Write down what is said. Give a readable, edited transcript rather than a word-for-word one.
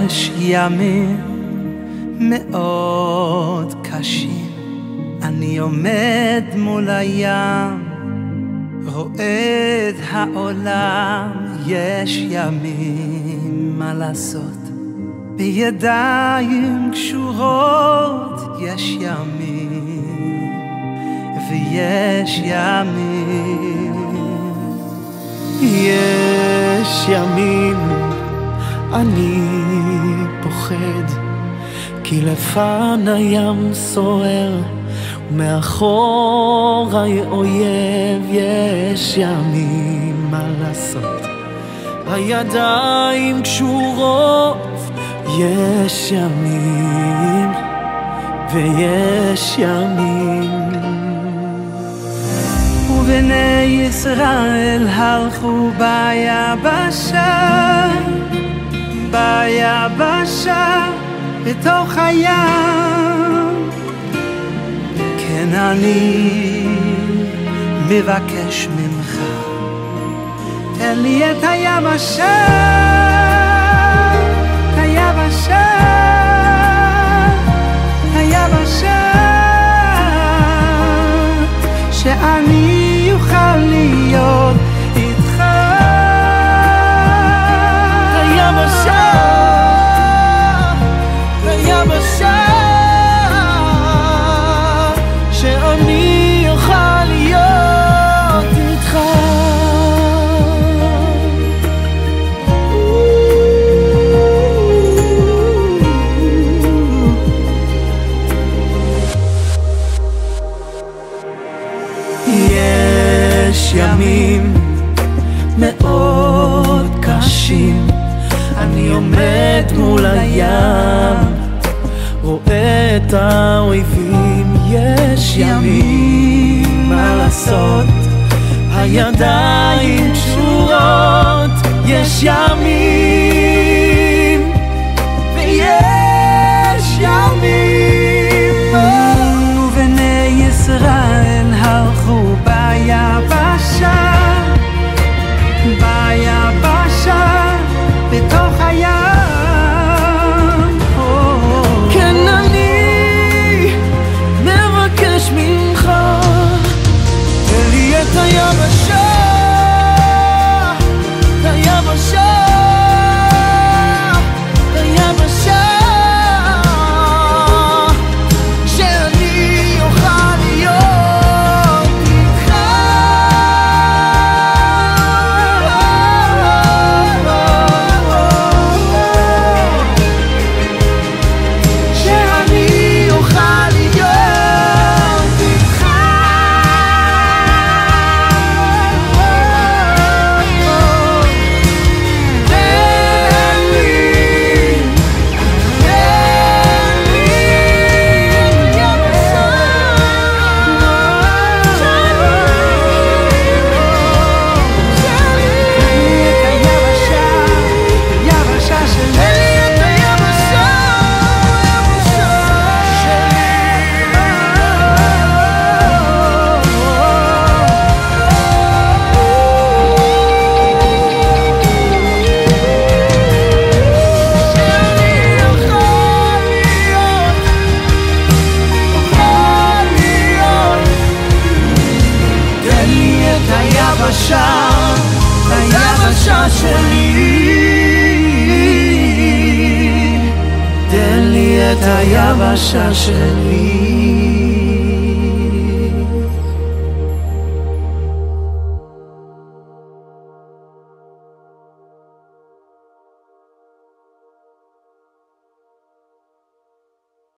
יש ימים מאוד קשים, אני עומד מול הים, רואה את העולם. יש ימים מה לעשות, בידיים קשורות. יש ימים ויש ימים. יש ימים אני פוחד, כי לפני ים סוער ומאחורי אויב. יש ימים מה לעשות, הידיים קשורות. יש ימים ויש ימים. ובני ישראל הלכו ביבשה, ביבשה בתוך הים. כן, אני מבקש ממך, תן לי את היבשה, את היבשה, היבשה, שאני יוכל להיות איתך. היבשה, היבשה, שאני יוכל להיות איתך. יש ימים מאוד קשים, אני עומד מול הים, רואה את האויבים. יש ימים מה לעשות, הידיים קשורות. יש ימים ויש ימים. ובני ישראל הלכו ביבשה, ביבשה בתוך הים. כן, אני מבקש ממך, תן לי את היבשה, את היבשה, את היבשה, שאני אוכל להיות איתך. שאני אוכל להיות איתך. תן לי יבשה, יבשה שלי. תן לי את היבשה, היבשה שלי. תן לי את היבשה שלי.